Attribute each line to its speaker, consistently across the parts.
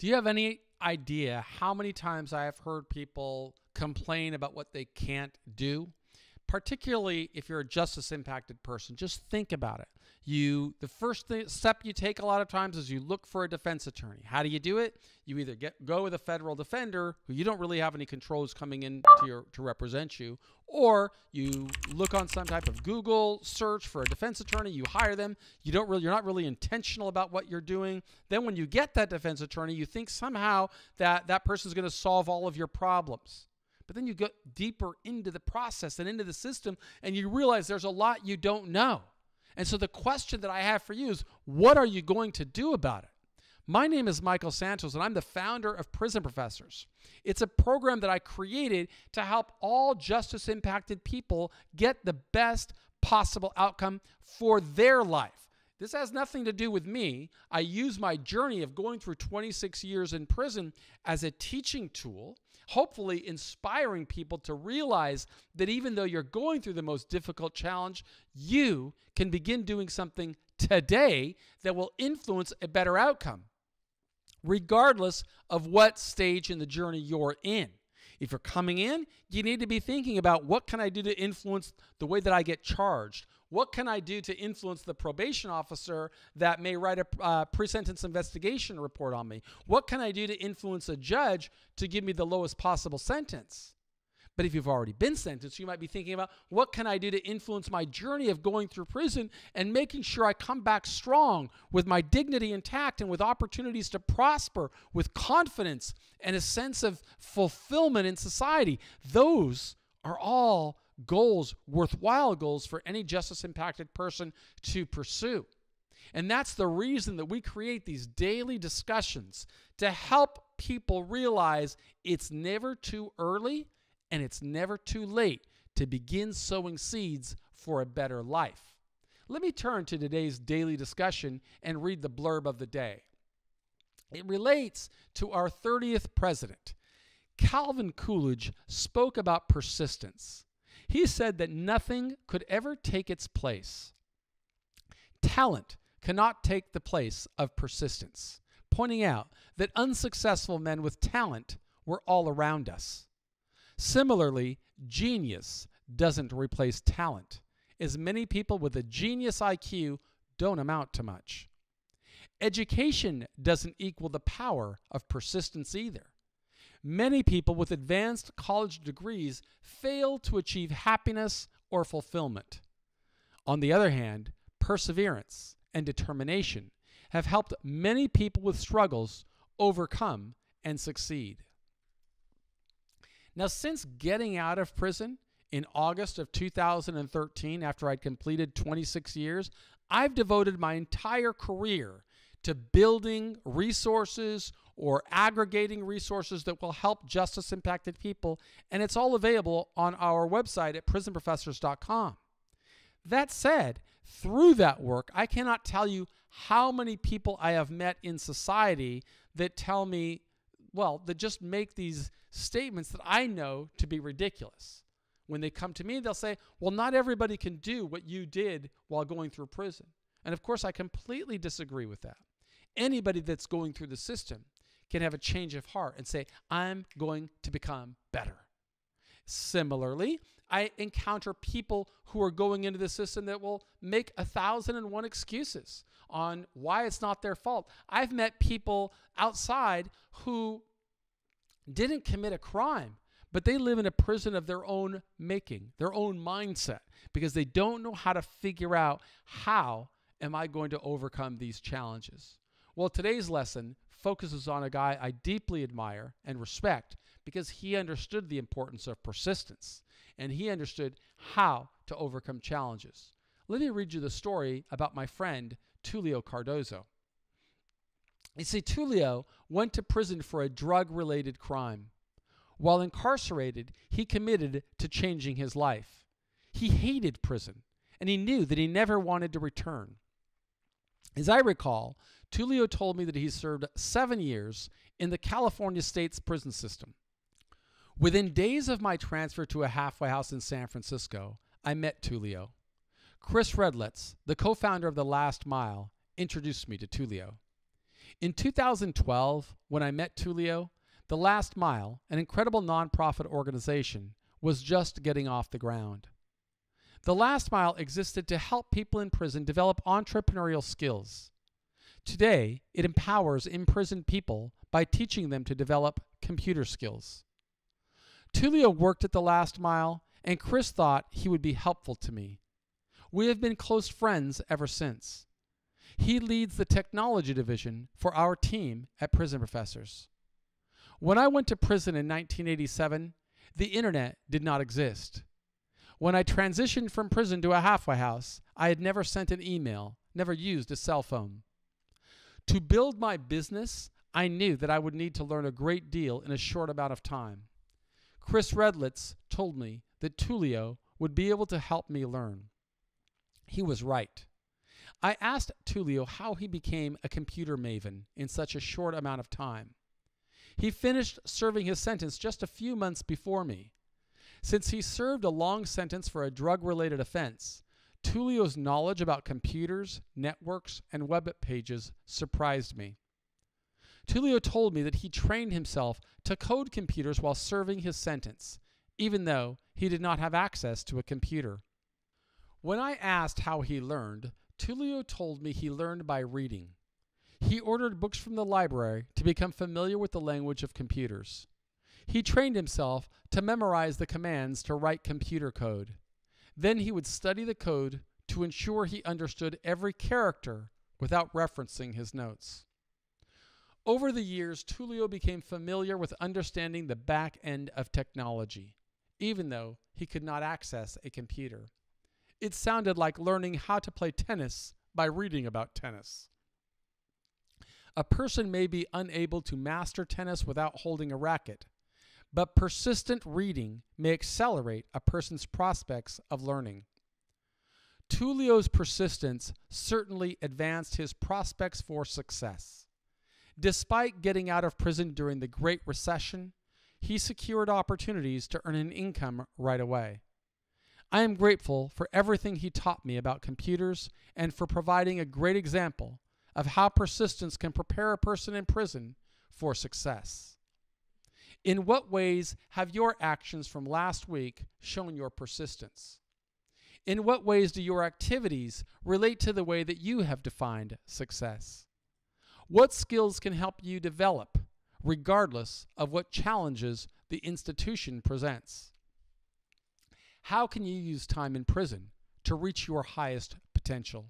Speaker 1: Do you have any idea how many times I have heard people complain about what they can't do? Particularly if you're a justice impacted person, just think about it. The first step you take a lot of times is you look for a defense attorney. How do you do it? You either go with a federal defender who you don't really have any controls coming in to represent you, or you look on some type of Google search for a defense attorney. You hire them. You're not really intentional about what you're doing. Then when you get that defense attorney, you think somehow that person's going to solve all of your problems. But then you go deeper into the process and into the system, and you realize there's a lot you don't know. And so the question that I have for you is, what are you going to do about it? My name is Michael Santos, and I'm the founder of Prison Professors. It's a program that I created to help all justice-impacted people get the best possible outcome for their life. This has nothing to do with me. I use my journey of going through 26 years in prison as a teaching tool, hopefully inspiring people to realize that even though you're going through the most difficult challenge, you can begin doing something today that will influence a better outcome, regardless of what stage in the journey you're in. If you're coming in, you need to be thinking about, what can I do to influence the way that I get charged? What can I do to influence the probation officer that may write a pre-sentence investigation report on me? What can I do to influence a judge to give me the lowest possible sentence? But if you've already been sentenced, you might be thinking about, what can I do to influence my journey of going through prison and making sure I come back strong with my dignity intact and with opportunities to prosper, with confidence and a sense of fulfillment in society? Those are all goals, worthwhile goals for any justice-impacted person to pursue. And that's the reason that we create these daily discussions, to help people realize it's never too early and it's never too late to begin sowing seeds for a better life. Let me turn to today's daily discussion and read the blurb of the day. It relates to our 30th president. Calvin Coolidge spoke about persistence. He said that nothing could ever take its place. Talent cannot take the place of persistence, pointing out that unsuccessful men with talent were all around us. Similarly, genius doesn't replace talent, as many people with a genius IQ don't amount to much. Education doesn't equal the power of persistence either. Many people with advanced college degrees fail to achieve happiness or fulfillment. On the other hand, perseverance and determination have helped many people with struggles overcome and succeed. Now, since getting out of prison in August of 2013, after I'd completed 26 years, I've devoted my entire career to building resources or aggregating resources that will help justice-impacted people, and it's all available on our website at prisonprofessors.com. That said, through that work, I cannot tell you how many people I have met in society that tell me, that just make these statements that I know to be ridiculous. When they come to me, they'll say, well, not everybody can do what you did while going through prison. And of course, I completely disagree with that. Anybody that's going through the system can have a change of heart and say, I'm going to become better. Similarly, I encounter people who are going into the system that will make 1,001 excuses on why it's not their fault. I've met people outside who didn't commit a crime, but they live in a prison of their own making, their own mindset, because they don't know how to figure out, how am I going to overcome these challenges? Well, today's lesson focuses on a guy I deeply admire and respect, because he understood the importance of persistence and he understood how to overcome challenges. Let me read you the story about my friend Tulio Cardozo. You see, Tulio went to prison for a drug-related crime. While incarcerated, he committed to changing his life. He hated prison, and he knew that he never wanted to return. As I recall, Tulio told me that he served 7 years in the California State's prison system. Within days of my transfer to a halfway house in San Francisco, I met Tulio. Chris Redletts, the co-founder of The Last Mile, introduced me to Tulio. In 2012, when I met Tulio, The Last Mile, an incredible nonprofit organization, was just getting off the ground. The Last Mile existed to help people in prison develop entrepreneurial skills. Today, it empowers imprisoned people by teaching them to develop computer skills. Tulio worked at The Last Mile, and Chris thought he would be helpful to me. We have been close friends ever since. He leads the technology division for our team at Prison Professors. When I went to prison in 1987, the internet did not exist. When I transitioned from prison to a halfway house, I had never sent an email, never used a cell phone. To build my business, I knew that I would need to learn a great deal in a short amount of time. Chris Redlitz told me that Tulio would be able to help me learn. He was right. I asked Tulio how he became a computer maven in such a short amount of time. He finished serving his sentence just a few months before me. Since he served a long sentence for a drug-related offense, Tulio's knowledge about computers, networks, and web pages surprised me. Tulio told me that he trained himself to code computers while serving his sentence, even though he did not have access to a computer. When I asked how he learned, Tulio told me he learned by reading. He ordered books from the library to become familiar with the language of computers. He trained himself to memorize the commands to write computer code. Then he would study the code to ensure he understood every character without referencing his notes. Over the years, Tulio became familiar with understanding the back end of technology, even though he could not access a computer. It sounded like learning how to play tennis by reading about tennis. A person may be unable to master tennis without holding a racket, but persistent reading may accelerate a person's prospects of learning. Tulio's persistence certainly advanced his prospects for success. Despite getting out of prison during the Great Recession, he secured opportunities to earn an income right away. I am grateful for everything he taught me about computers and for providing a great example of how persistence can prepare a person in prison for success. In what ways have your actions from last week shown your persistence? In what ways do your activities relate to the way that you have defined success? What skills can help you develop, regardless of what challenges the institution presents? How can you use time in prison to reach your highest potential?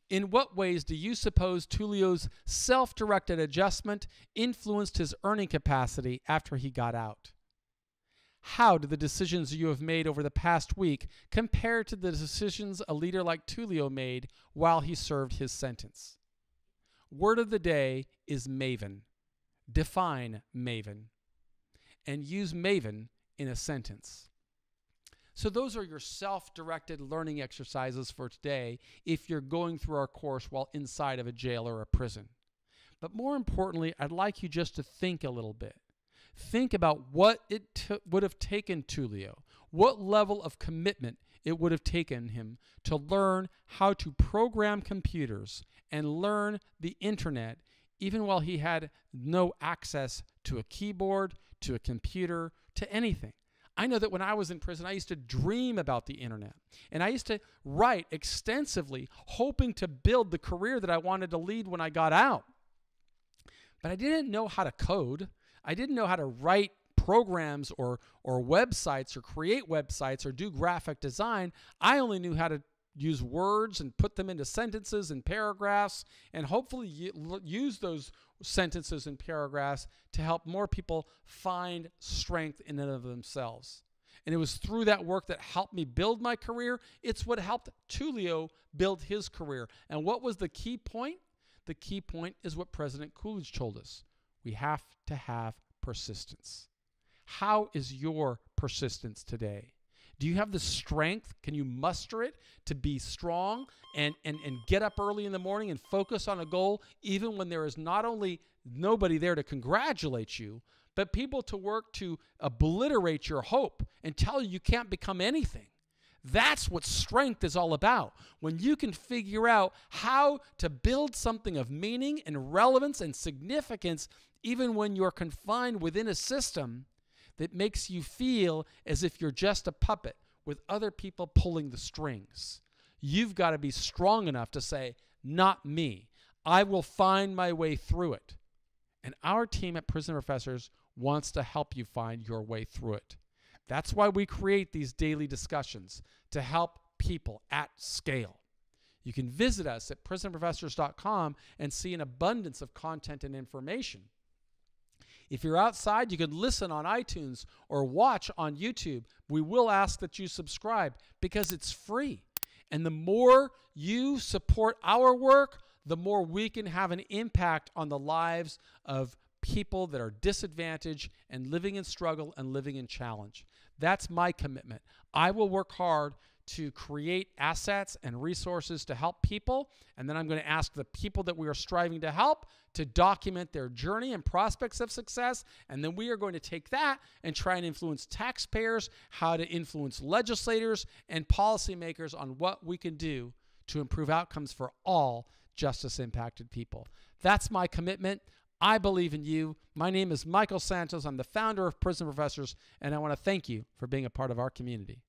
Speaker 1: In what ways do you suppose Tulio's self-directed adjustment influenced his earning capacity after he got out? How do the decisions you have made over the past week compare to the decisions a leader like Tulio made while he served his sentence? Word of the day is Maven. Define Maven. And use Maven in a sentence. So those are your self-directed learning exercises for today if you're going through our course while inside of a jail or a prison. But more importantly, I'd like you just to think a little bit. Think about what it would have taken Tulio, what level of commitment it would have taken him to learn how to program computers and learn the internet even while he had no access to a keyboard, to a computer, to anything. I know that when I was in prison, I used to dream about the internet. And I used to write extensively, hoping to build the career that I wanted to lead when I got out. But I didn't know how to code. I didn't know how to write programs or websites or create websites or do graphic design. I only knew how to use words and put them into sentences and paragraphs and hopefully use those sentences and paragraphs to help more people find strength in and of themselves. And it was through that work that helped me build my career. It's what helped Tulio build his career. And what was the key point? The key point is what President Coolidge told us. We have to have persistence. How is your persistence today? Do you have the strength? Can you muster it to be strong and get up early in the morning and focus on a goal even when there is not only nobody there to congratulate you, but people to work to obliterate your hope and tell you you can't become anything? That's what strength is all about. When you can figure out how to build something of meaning and relevance and significance, even when you're confined within a system that makes you feel as if you're just a puppet with other people pulling the strings. You've got to be strong enough to say, not me. I will find my way through it. And our team at Prison Professors wants to help you find your way through it. That's why we create these daily discussions, to help people at scale. You can visit us at prisonprofessors.com and see an abundance of content and information. If you're outside, you can listen on iTunes or watch on YouTube. We will ask that you subscribe because it's free. And the more you support our work, the more we can have an impact on the lives of people that are disadvantaged and living in struggle and living in challenge. That's my commitment. I will work hard to create assets and resources to help people, and then I'm going to ask the people that we are striving to help to document their journey and prospects of success, and then we are going to take that and try and influence taxpayers, how to influence legislators and policymakers on what we can do to improve outcomes for all justice-impacted people. That's my commitment. I believe in you. My name is Michael Santos. I'm the founder of Prison Professors, and I want to thank you for being a part of our community.